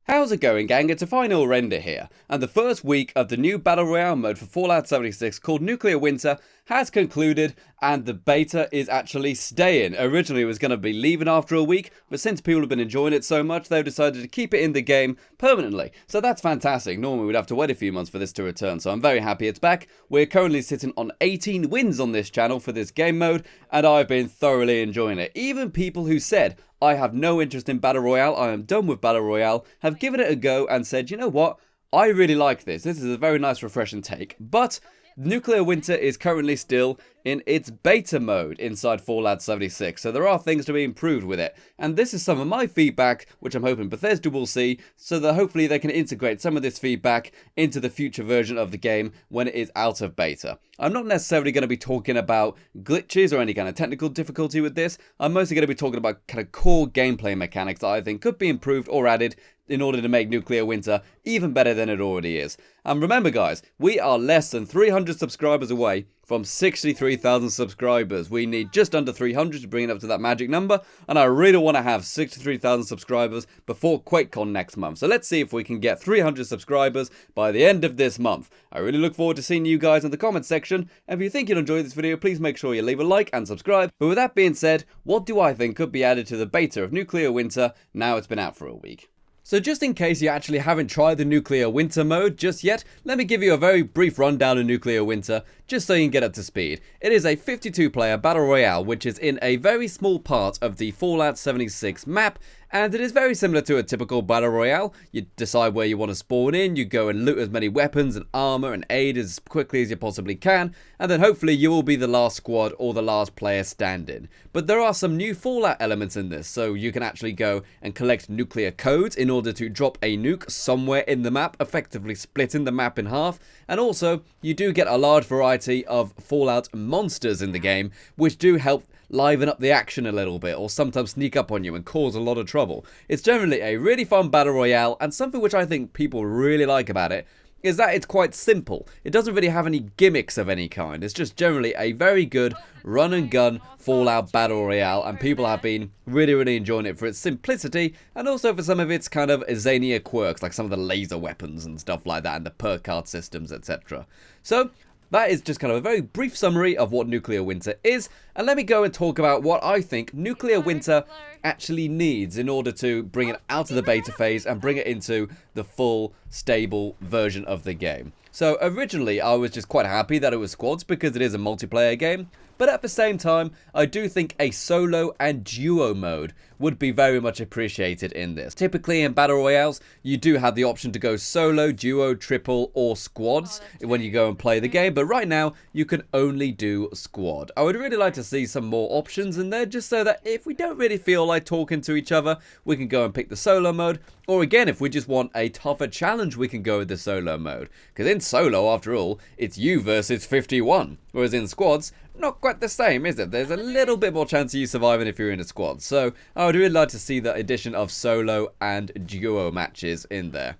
How's it going, gang? It's a final render here, and the first week of the new Battle Royale mode for Fallout 76 called Nuclear Winter has concluded, and the beta is actually staying. Originally it was going to be leaving after a week, but since people have been enjoying it so much, they've decided to keep it in the game permanently. So that's fantastic. Normally we'd have to wait a few months for this to return, so I'm very happy it's back. We're currently sitting on 18 wins on this channel for this game mode, and I've been thoroughly enjoying it. Even people who said, I have no interest in Battle Royale, I am done with Battle Royale, have given it a go and said, you know what, I really like this. This is a very nice, refreshing take. But Nuclear Winter is currently still in its beta mode inside Fallout 76, so there are things to be improved with it. And this is some of my feedback, which I'm hoping Bethesda will see, so that hopefully they can integrate some of this feedback into the future version of the game when it is out of beta. I'm not necessarily going to be talking about glitches or any kind of technical difficulty with this. I'm mostly going to be talking about kind of core gameplay mechanics that I think could be improved or added in order to make Nuclear Winter even better than it already is. And remember guys, we are less than 300 subscribers away from 63,000 subscribers. We need just under 300 to bring it up to that magic number, and I really want to have 63,000 subscribers before QuakeCon next month. So let's see if we can get 300 subscribers by the end of this month. I really look forward to seeing you guys in the comment section, and if you think you'll enjoy this video, please make sure you leave a like and subscribe. But with that being said, what do I think could be added to the beta of Nuclear Winter now it's been out for a week? So just in case you actually haven't tried the Nuclear Winter mode just yet, let me give you a very brief rundown of Nuclear Winter, just so you can get up to speed. It is a 52-player Battle Royale, which is in a very small part of the Fallout 76 map, and it is very similar to a typical Battle Royale. You decide where you want to spawn in, you go and loot as many weapons and armor and aid as quickly as you possibly can, and then hopefully you will be the last squad or the last player standing. But there are some new Fallout elements in this, so you can actually go and collect nuclear codes in order to drop a nuke somewhere in the map, effectively splitting the map in half. And also, you do get a large variety of Fallout monsters in the game, which do help liven up the action a little bit, or sometimes sneak up on you and cause a lot of trouble. It's generally a really fun Battle Royale, and something which I think people really like about it is that it's quite simple. It doesn't really have any gimmicks of any kind. It's just generally a very good run and gun Fallout Battle Royale, and people have been really enjoying it for its simplicity and also for some of its kind of zanier quirks, like some of the laser weapons and stuff like that, and the perk card systems, etc. So that is just kind of a very brief summary of what Nuclear Winter is, and let me go and talk about what I think Nuclear Winter actually needs in order to bring it out of the beta phase and bring it into the full, stable version of the game. So originally I was just quite happy that it was squads because it is a multiplayer game, but at the same time I do think a solo and duo mode would be very much appreciated in this. Typically in Battle Royales you do have the option to go solo, duo, triple or squads when you go and play the game, but right now you can only do squad. I would really like to see some more options in there, just so that if we don't really feel like talking to each other, we can go and pick the solo mode, or again if we just want a tougher challenge we can go with the solo mode, because in solo after all it's you versus 51, whereas in squads not quite the same, is it? There's a little bit more chance of you surviving if you're in a squad. So I would really like to see the addition of solo and duo matches in there.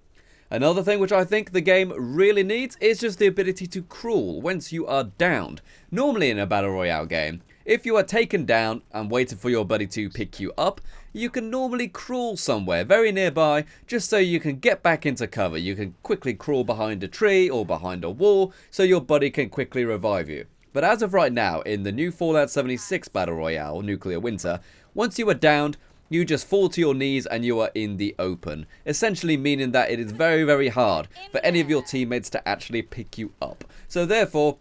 Another thing which I think the game really needs is just the ability to crawl once you are downed. Normally in a Battle Royale game, if you are taken down and waiting for your buddy to pick you up, you can normally crawl somewhere very nearby just so you can get back into cover. You can quickly crawl behind a tree or behind a wall so your buddy can quickly revive you. But as of right now, in the new Fallout 76 Battle Royale, Nuclear Winter, once you are downed, you just fall to your knees and you are in the open. Essentially meaning that it is very hard for any of your teammates to actually pick you up. So therefore,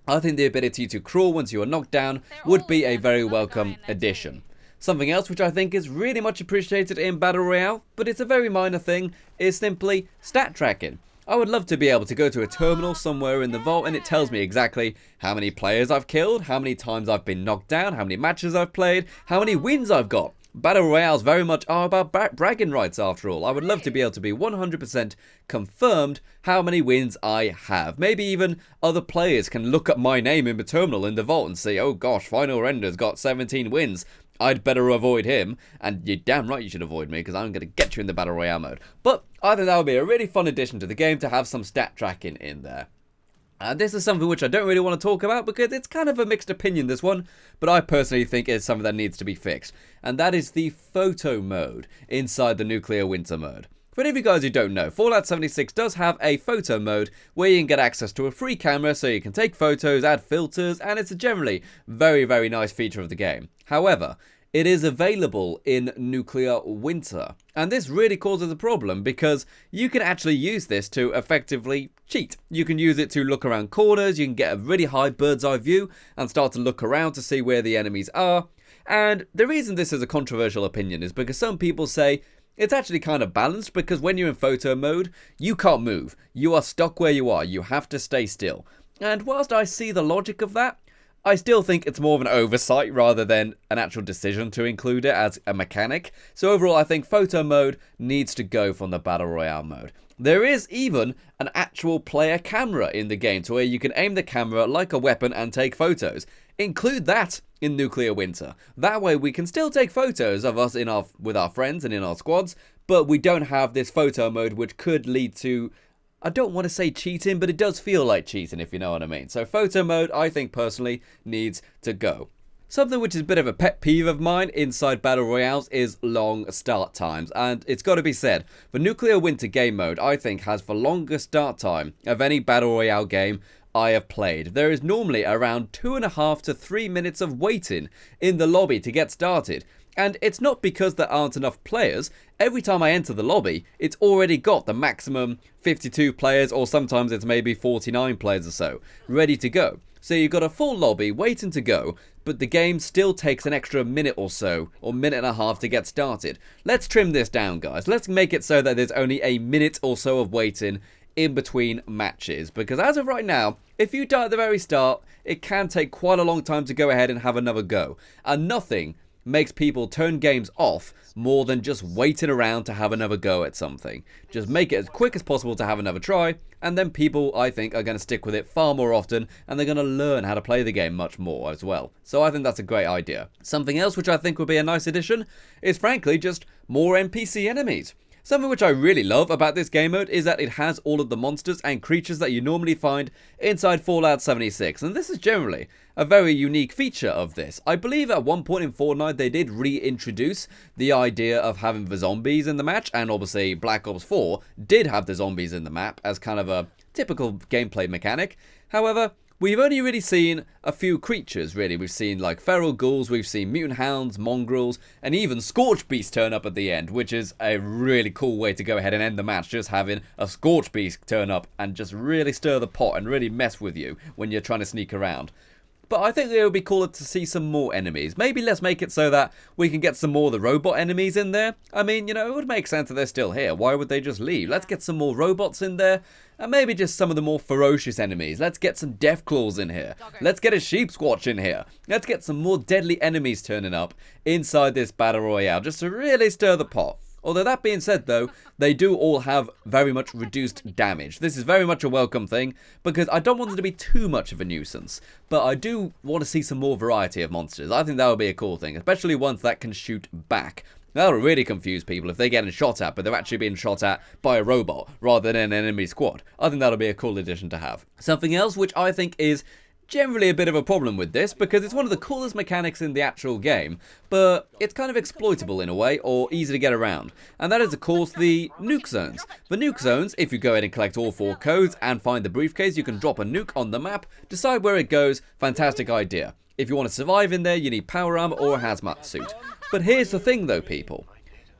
I think the ability to crawl once you are knocked down would be a very welcome addition. Something else which I think is really much appreciated in Battle Royale, but it's a very minor thing, is simply stat tracking. I would love to be able to go to a terminal somewhere in the vault and it tells me exactly how many players I've killed, how many times I've been knocked down, how many matches I've played, how many wins I've got. Battle Royales very much are about bragging rights after all. I would love to be able to be 100% confirmed how many wins I have. Maybe even other players can look at my name in the terminal in the vault and say, oh gosh, Final Render's got 17 wins. I'd better avoid him, and you're damn right you should avoid me because I'm going to get you in the Battle Royale mode. But I think that would be a really fun addition to the game to have some stat tracking in there. This is something which I don't really want to talk about because it's kind of a mixed opinion, this one, but I personally think it's something that needs to be fixed, and that is the photo mode inside the Nuclear Winter mode. For any of you guys who don't know, Fallout 76 does have a photo mode where you can get access to a free camera so you can take photos, add filters, and it's a generally very, very nice feature of the game. However, it is available in Nuclear Winter, and this really causes a problem because you can actually use this to effectively cheat. You can use it to look around corners, you can get a really high bird's eye view and start to look around to see where the enemies are. And the reason this is a controversial opinion is because some people say it's actually kind of balanced, because when you're in photo mode, you can't move. You are stuck where you are. You have to stay still. And whilst I see the logic of that, I still think it's more of an oversight rather than an actual decision to include it as a mechanic. So overall, I think photo mode needs to go from the Battle Royale mode. There is even an actual player camera in the game to where you can aim the camera like a weapon and take photos. Include that in Nuclear Winter. That way we can still take photos of us with our friends and in our squads, but we don't have this photo mode which could lead to, I don't want to say cheating, but it does feel like cheating, if you know what I mean. So photo mode, I think personally, needs to go. Something which is a bit of a pet peeve of mine inside Battle Royales is long start times. And it's got to be said, the Nuclear Winter game mode, I think, has the longest start time of any Battle Royale game I have played. There is normally around 2.5 to 3 minutes of waiting in the lobby to get started. And it's not because there aren't enough players. Every time I enter the lobby, it's already got the maximum 52 players, or sometimes it's maybe 49 players or so, ready to go. So you've got a full lobby waiting to go, but the game still takes an extra minute or so, or minute and a half to get started. Let's trim this down, guys. Let's make it so that there's only a minute or so of waiting in between matches, because as of right now, if you die at the very start, it can take quite a long time to go ahead and have another go. And nothing makes people turn games off more than just waiting around to have another go at something. Just make it as quick as possible to have another try, and then people, I think, are going to stick with it far more often, and they're going to learn how to play the game much more as well. So I think that's a great idea. Something else which I think would be a nice addition is, frankly, just more NPC enemies. Something which I really love about this game mode is that it has all of the monsters and creatures that you normally find inside Fallout 76, and this is generally a very unique feature of this. I believe at one point in Fortnite they did reintroduce the idea of having the zombies in the match, and obviously Black Ops 4 did have the zombies in the map as kind of a typical gameplay mechanic. However, we've only really seen a few creatures, really. We've seen like feral ghouls, we've seen mutant hounds, mongrels, and even Scorch Beast turn up at the end, which is a really cool way to go ahead and end the match, just having a Scorch Beast turn up and just really stir the pot and really mess with you when you're trying to sneak around. But I think it would be cooler to see some more enemies. Maybe let's make it so that we can get some more of the robot enemies in there. I mean, you know, it would make sense that they're still here. Why would they just leave? Let's get some more robots in there. And maybe just some of the more ferocious enemies. Let's get some Deathclaws in here. Let's get a Sheep Squatch in here. Let's get some more deadly enemies turning up inside this Battle Royale, just to really stir the pot. Although that being said though, they do all have very much reduced damage. This is very much a welcome thing, because I don't want them to be too much of a nuisance. But I do want to see some more variety of monsters. I think that would be a cool thing, especially ones that can shoot back. That'll really confuse people if they're getting shot at, but they're actually being shot at by a robot rather than an enemy squad. I think that'll be a cool addition to have. Something else which I think is generally a bit of a problem with this, because it's one of the coolest mechanics in the actual game, but it's kind of exploitable in a way, or easy to get around, and that is of course the nuke zones. The nuke zones, if you go ahead and collect all 4 codes and find the briefcase, you can drop a nuke on the map, decide where it goes. Fantastic idea. If you want to survive in there, you need power armor or a hazmat suit. But here's the thing though, people.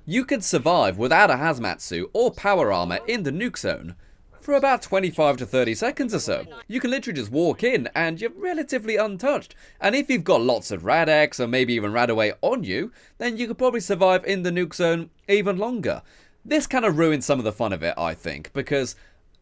You can survive without a hazmat suit or power armor in the nuke zone for about 25 to 30 seconds or so. You can literally just walk in and you're relatively untouched. And if you've got lots of Rad-X or maybe even Radaway on you, then you could probably survive in the nuke zone even longer. This kind of ruins some of the fun of it, I think, because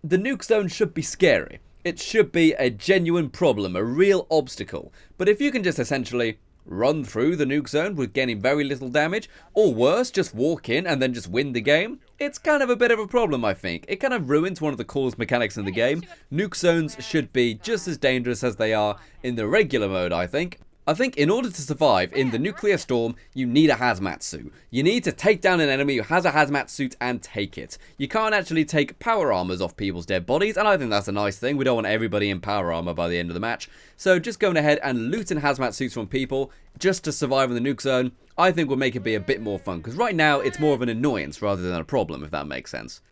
the nuke zone should be scary. It should be a genuine problem, a real obstacle. But if you can just essentially run through the nuke zone with getting very little damage, or worse, just walk in and then just win the game, it's kind of a bit of a problem, I think. It kind of ruins one of the coolest mechanics in the game. Nuke zones should be just as dangerous as they are in the regular mode, I think. I think in order to survive in the nuclear storm, you need a hazmat suit. You need to take down an enemy who has a hazmat suit and take it. You can't actually take power armors off people's dead bodies, and I think that's a nice thing. We don't want everybody in power armor by the end of the match. So just going ahead and looting hazmat suits from people just to survive in the nuke zone, I think will make it be a bit more fun. Because right now, it's more of an annoyance rather than a problem, if that makes sense.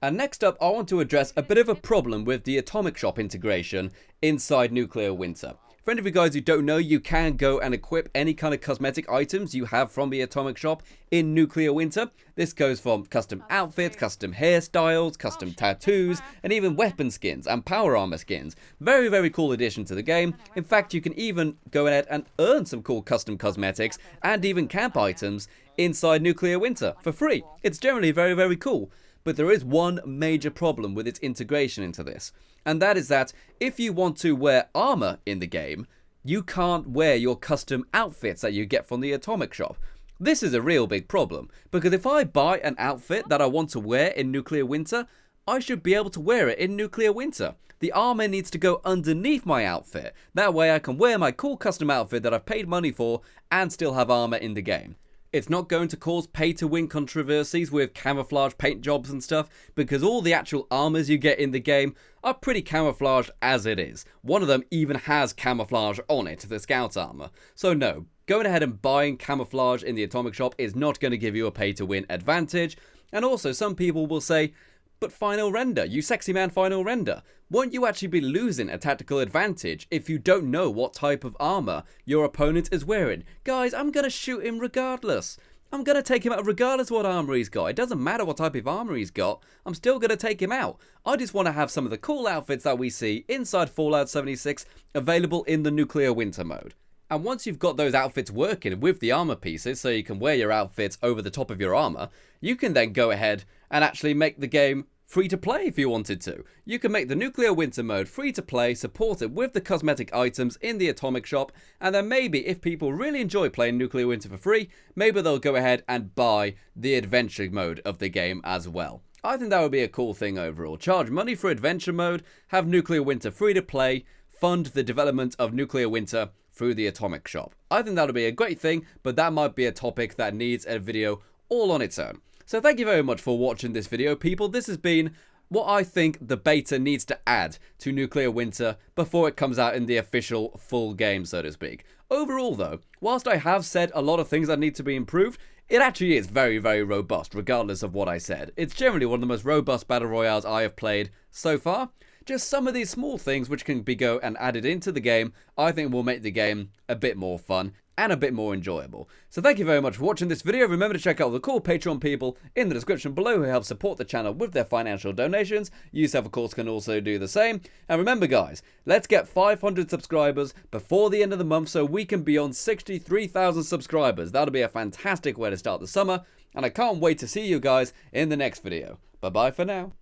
And next up, I want to address a bit of a problem with the Atomic Shop integration inside Nuclear Winter. For any of you guys who don't know, you can go and equip any kind of cosmetic items you have from the Atomic Shop in Nuclear Winter. This goes from custom outfits, custom hairstyles, custom tattoos, and even weapon skins and power armor skins. Very, very cool addition to the game. In fact, you can even go ahead and earn some cool custom cosmetics and even camp items inside Nuclear Winter for free. It's generally very, very cool. But there is one major problem with its integration into this, and that is that if you want to wear armor in the game, you can't wear your custom outfits that you get from the Atomic Shop. This is a real big problem, because if I buy an outfit that I want to wear in Nuclear Winter, I should be able to wear it in Nuclear Winter. The armor needs to go underneath my outfit. That way I can wear my cool custom outfit that I've paid money for and still have armor in the game. It's not going to cause pay-to-win controversies with camouflage paint jobs and stuff, because all the actual armors you get in the game are pretty camouflaged as it is. One of them even has camouflage on it, the scout armor. So no, going ahead and buying camouflage in the Atomic Shop is not going to give you a pay-to-win advantage. And also, some people will say, but final render, you sexy man final render, won't you actually be losing a tactical advantage if you don't know what type of armor your opponent is wearing? Guys, I'm going to shoot him regardless. I'm going to take him out regardless of what armor he's got. It doesn't matter what type of armor he's got. I'm still going to take him out. I just want to have some of the cool outfits that we see inside Fallout 76 available in the Nuclear Winter mode. And once you've got those outfits working with the armor pieces, so you can wear your outfits over the top of your armor, you can then go ahead and actually make the game free to play if you wanted to. You can make the Nuclear Winter mode free to play, support it with the cosmetic items in the Atomic Shop, and then maybe if people really enjoy playing Nuclear Winter for free, maybe they'll go ahead and buy the adventure mode of the game as well. I think that would be a cool thing overall. Charge money for adventure mode, have Nuclear Winter free to play, fund the development of Nuclear Winter through the Atomic Shop. I think that would be a great thing, but that might be a topic that needs a video all on its own. So thank you very much for watching this video, people. This has been what I think the beta needs to add to Nuclear Winter before it comes out in the official full game, so to speak. Overall, though, whilst I have said a lot of things that need to be improved, it actually is very, very robust, regardless of what I said. It's generally one of the most robust Battle Royales I have played so far. Just some of these small things which can be added into the game, I think will make the game a bit more fun and a bit more enjoyable. So thank you very much for watching this video. Remember to check out the cool Patreon people in the description below who help support the channel with their financial donations. You yourself, of course, can also do the same. And remember, guys, let's get 500 subscribers before the end of the month so we can be on 63,000 subscribers. That'll be a fantastic way to start the summer. And I can't wait to see you guys in the next video. Bye-bye for now.